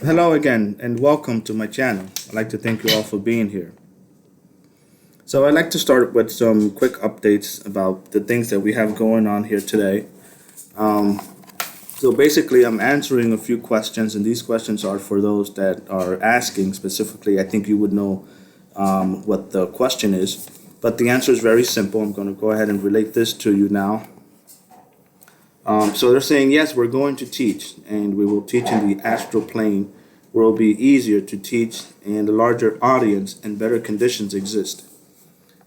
Hello again, and welcome to my channel. I'd like to thank you all for being here. So, I'd like to start with some quick updates about the things that we have going on here today. Um, so, basically, I'm answering a few questions, and these questions are for those that are asking specifically. I think you would know what the question is, but the answer is very simple. I'm going to go ahead and relate this to you now. So they're saying, yes, we're going to teach, and we will teach in the astral plane where it will be easier to teach and a larger audience and better conditions exist.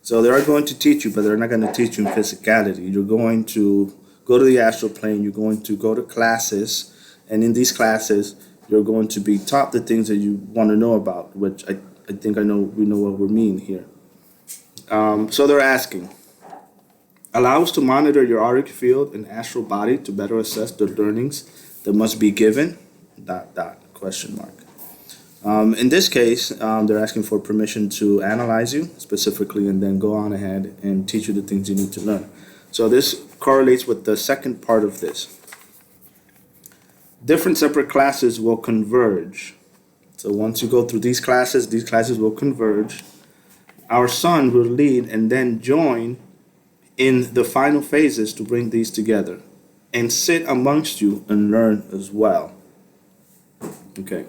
So they are going to teach you, but they're not going to teach you in physicality. You're going to go to the astral plane, you're going to go to classes, and in these classes, you're going to be taught the things that you want to know about, which I think I know we know what we mean here. So they're asking, allow us to monitor your auric field and astral body to better assess the learnings that must be given. Dot dot question mark. In this case, they're asking for permission to analyze you specifically and then go on ahead and teach you the things you need to learn. So this correlates with the second part of this. Different separate classes will converge. So once you go through these classes will converge. Our son will lead and then join in the final phases to bring these together and sit amongst you and learn as well. Okay.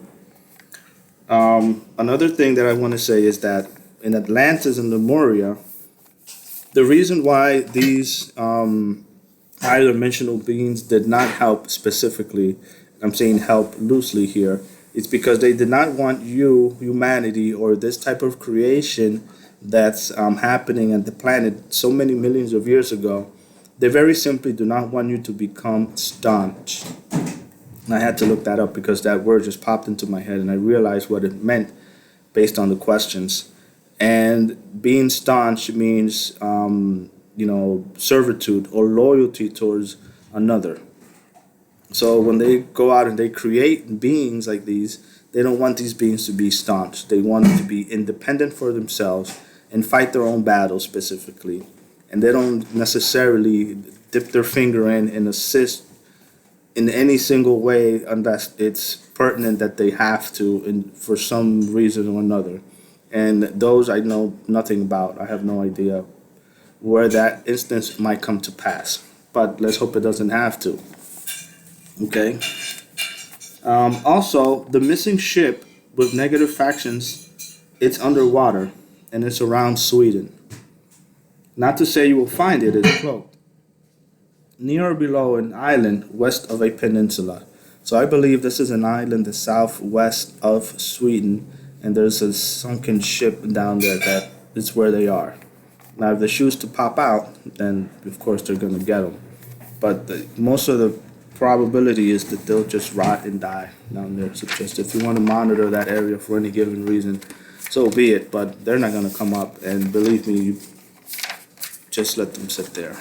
Another thing that I want to say is that in Atlantis and Lemuria, the reason why these higher dimensional beings did not help specifically, I'm saying help loosely here, is because they did not want you, humanity, or this type of creation that's happening on the planet so many millions of years ago. They very simply do not want you to become staunch. And I had to look that up because that word just popped into my head and I realized what it meant based on the questions. And being staunch means, servitude or loyalty towards another. So when they go out and they create beings like these, they don't want these beings to be staunch. They want them to be independent for themselves and fight their own battles specifically. And they don't necessarily dip their finger in and assist in any single way unless it's pertinent that they have to for some reason or another. And those I know nothing about. I have no idea where that instance might come to pass. But let's hope it doesn't have to. Okay. Also, the missing ship with negative factions, it's underwater and it's around Sweden. Not to say you will find it, it's cloaked. Near or below an island west of a peninsula. So I believe this is an island the southwest of Sweden, and there's a sunken ship down there that is where they are. Now, if they choose to pop out, then of course they're going to get them. But most of the probability is that they'll just rot and die down there. So just if you want to monitor that area for any given reason, so be it. But they're not going to come up, and believe me, you just let them sit there.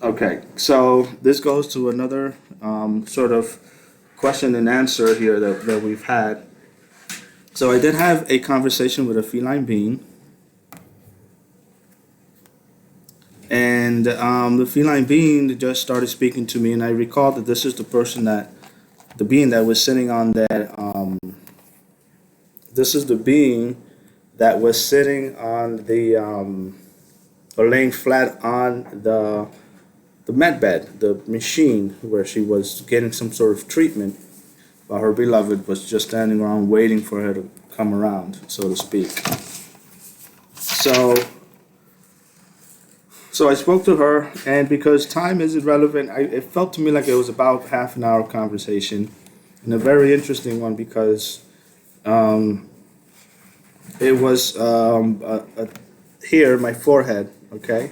Okay, so this goes to another sort of question and answer here that we've had. So I did have a conversation with a feline being, and the feline being just started speaking to me, and I recall that this is the being that was sitting on that. This is the being that was sitting on or laying flat on the med bed, the machine where she was getting some sort of treatment, while her beloved was just standing around waiting for her to come around, so to speak. So, so I spoke to her, and because time is irrelevant, it felt to me like it was about half an hour conversation, and a very interesting one because it was here, my forehead, okay?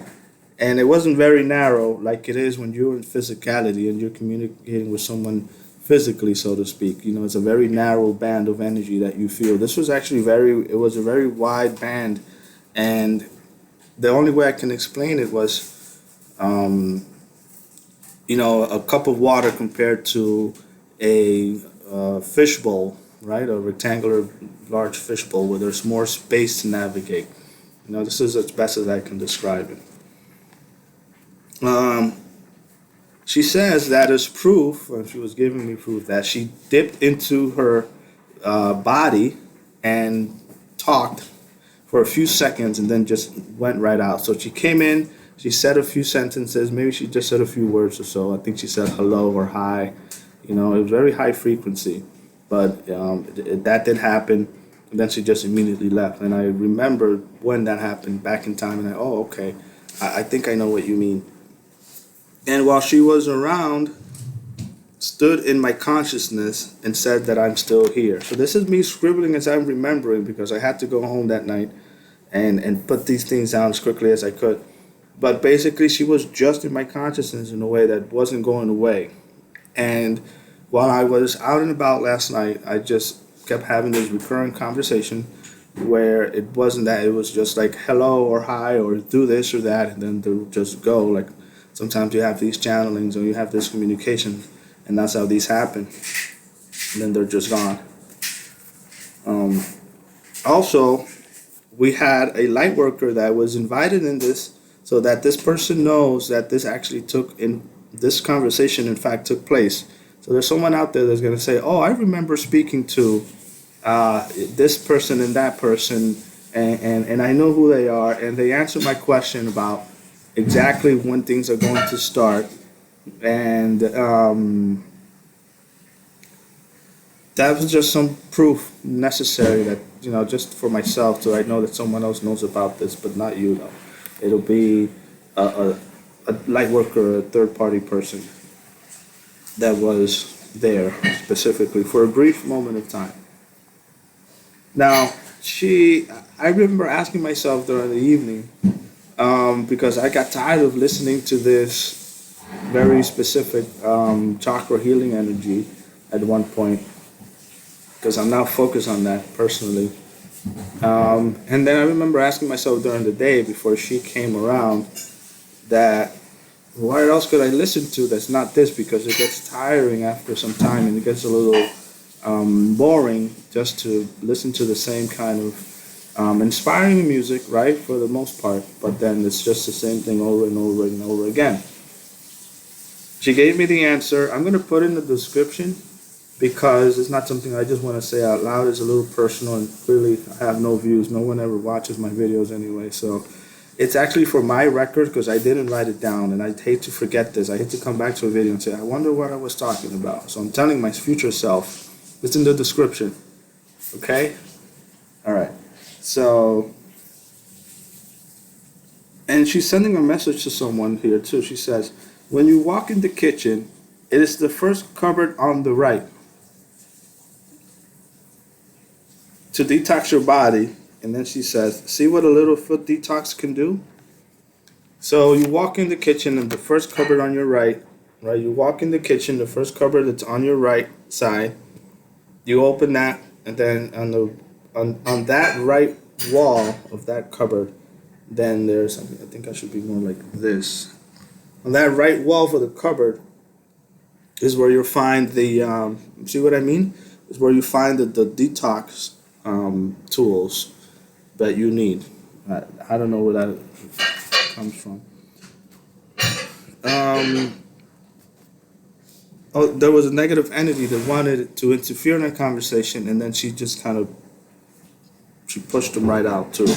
And it wasn't very narrow like it is when you're in physicality and you're communicating with someone physically, so to speak. You know, it's a very narrow band of energy that you feel. This was actually it was a very wide band. And the only way I can explain it was, a cup of water compared to a fishbowl, right? A rectangular large fishbowl where there's more space to navigate. This is as best as I can describe it. Um, She says that is proof, and she was giving me proof that she dipped into her body and talked for a few seconds and then just went right out. So she came in, she said a few sentences, maybe she just said a few words or so. I think she said hello or hi. You know, it was very high frequency, but that did happen. And then she just immediately left. And I remember when that happened back in time, and oh, okay, I think I know what you mean. And while she was around, stood in my consciousness and said that I'm still here. So this is me scribbling as I'm remembering because I had to go home that night and put these things down as quickly as I could. But basically, she was just in my consciousness in a way that wasn't going away. And while I was out and about last night, I just kept having this recurring conversation where it wasn't that, it was just like hello or hi or do this or that, and then they'll just go. Like sometimes you have these channelings or you have this communication, and that's how these happen. And then they're just gone. Also, we had a light worker that was invited in this so that this person knows that this actually took in this conversation in fact took place. So there's someone out there that's going to say, oh, I remember speaking to this person and that person, and I know who they are, and they answered my question about exactly when things are going to start. And that was just some proof necessary that, you know, just for myself, so I know that someone else knows about this, but not you know. It'll be a light worker, a third party person that was there specifically for a brief moment of time. Now, I remember asking myself during the evening, because I got tired of listening to this very specific chakra healing energy at one point, because I'm now focused on that personally. And then I remember asking myself during the day before she came around that what else could I listen to that's not this, because it gets tiring after some time and it gets a little boring just to listen to the same kind of inspiring music, right, for the most part, but then it's just the same thing over and over and over again. She gave me the answer. I'm going to put in the description because it's not something I just want to say out loud. It's a little personal, and clearly I have no views. No one ever watches my videos anyway, so it's actually for my record because I didn't write it down, and I hate to forget this. I hate to come back to a video and say, I wonder what I was talking about. So I'm telling my future self, it's in the description, okay? All right, so, and she's sending a message to someone here too. She says, when you walk in the kitchen, it is the first cupboard on the right. To detox your body, and then she says, see what a little foot detox can do? So you walk in the kitchen and the first cupboard on your right, you walk in the kitchen, the first cupboard that's on your right side, you open that, and then on that right wall of that cupboard, then there's something, I think I should be more like this. On that right wall for the cupboard is where you'll find the, see what I mean? Is where you find the detox tools that you need. I don't know where that comes from. Oh, there was a negative entity that wanted to interfere in a conversation, and then she just kind of she pushed them right out too.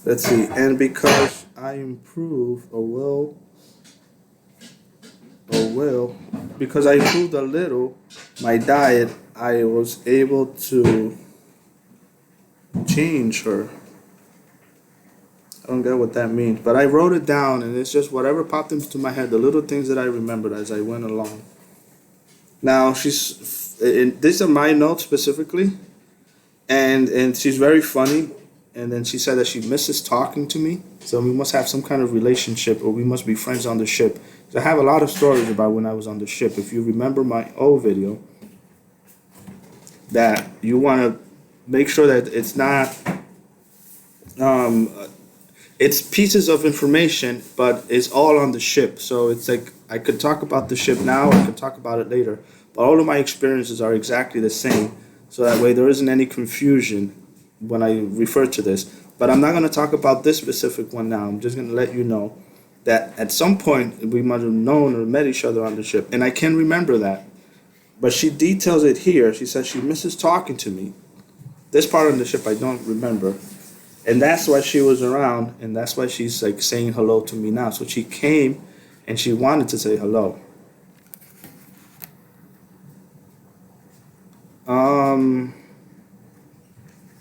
Let's see, and because I improve because I improved a little my diet, I was able to change her. I don't get what that means, but I wrote it down, and it's just whatever popped into my head, the little things that I remembered as I went along. Now these are my notes specifically, and she's very funny. And then she said that she misses talking to me, so we must have some kind of relationship, or we must be friends on the ship. So I have a lot of stories about when I was on the ship. If you remember my old video, that you want to make sure that it's not, it's pieces of information, but it's all on the ship. So it's like I could talk about the ship now, I could talk about it later, but all of my experiences are exactly the same. So that way there isn't any confusion. when I refer to this. But I'm not going to talk about this specific one now. I'm just going to let you know that at some point we might have known or met each other on the ship, and I can remember that. But she details it here. She says she misses talking to me. This part of the ship I don't remember, and that's why she was around, and that's why she's like saying hello to me now. So she came, and she wanted to say hello. Um.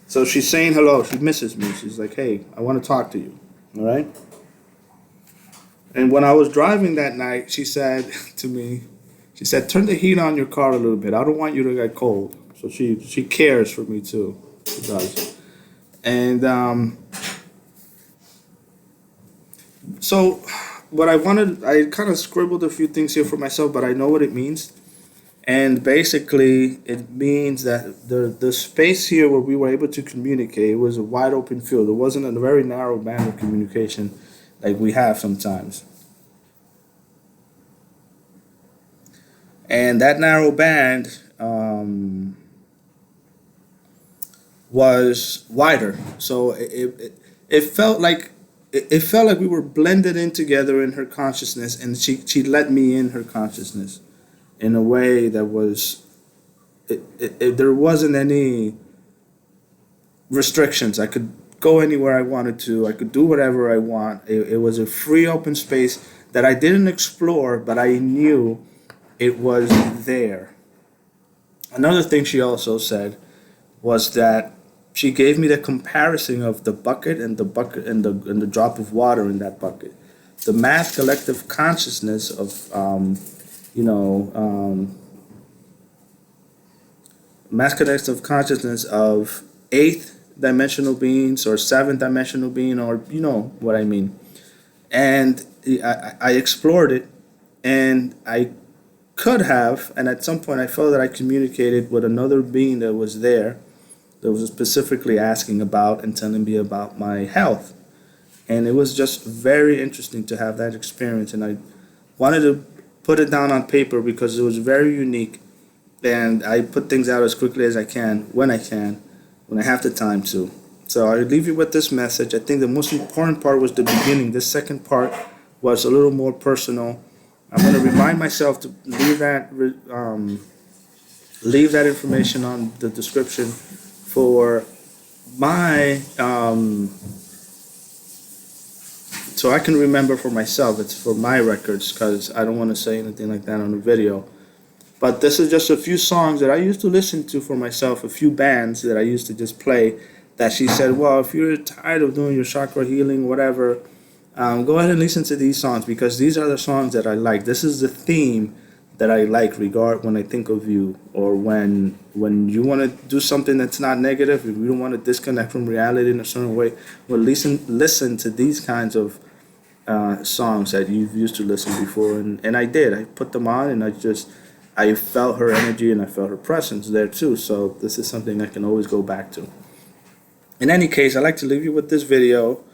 So she's saying hello. She misses me. She's like, "Hey, I want to talk to you." All right. And when I was driving that night, she said to me, she said, "Turn the heat on your car a little bit. I don't want you to get cold." So she cares for me too. She does. And so what I wanted, I kind of scribbled a few things here for myself, but I know what it means. And basically, it means that the space here where we were able to communicate was a wide open field. It wasn't a very narrow band of communication like we have sometimes. And that narrow band was wider, so it felt like it felt like we were blended in together in her consciousness, and she let me in her consciousness in a way that was there wasn't any restrictions. I could go anywhere I wanted to. I could do whatever I want. It was a free open space that I didn't explore, but I knew it was there. Another thing she also said was that she gave me the comparison of the bucket and the drop of water in that bucket. The mass collective consciousness of you know mass collective consciousness of eighth dimensional beings or seventh dimensional being, or you know what I mean. And I explored it, and I could have, and at some point I felt that I communicated with another being that was there, that was specifically asking about and telling me about my health. And it was just very interesting to have that experience, and I wanted to put it down on paper because it was very unique, and I put things out as quickly as I can, when I have the time to. So I leave you with this message. I think the most important part was the beginning. This second part was a little more personal. I'm going to remind myself to leave that information on the description for my so I can remember for myself. It's for my records because I don't want to say anything like that on the video. But this is just a few songs that I used to listen to for myself, a few bands that I used to just play, that she said, well, if you're tired of doing your chakra healing, whatever, go ahead and listen to these songs because these are the songs that I like. This is the theme that I like when I think of you, or when you want to do something that's not negative, if you don't want to disconnect from reality in a certain way, well, listen to these kinds of songs that you've used to listen before. And I did. I put them on, and I felt her energy and I felt her presence there too. So this is something I can always go back to. In any case, I'd like to leave you with this video,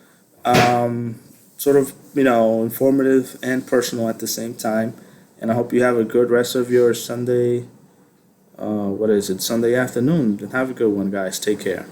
sort of, informative and personal at the same time. And I hope you have a good rest of your Sunday, Sunday afternoon. And have a good one, guys. Take care.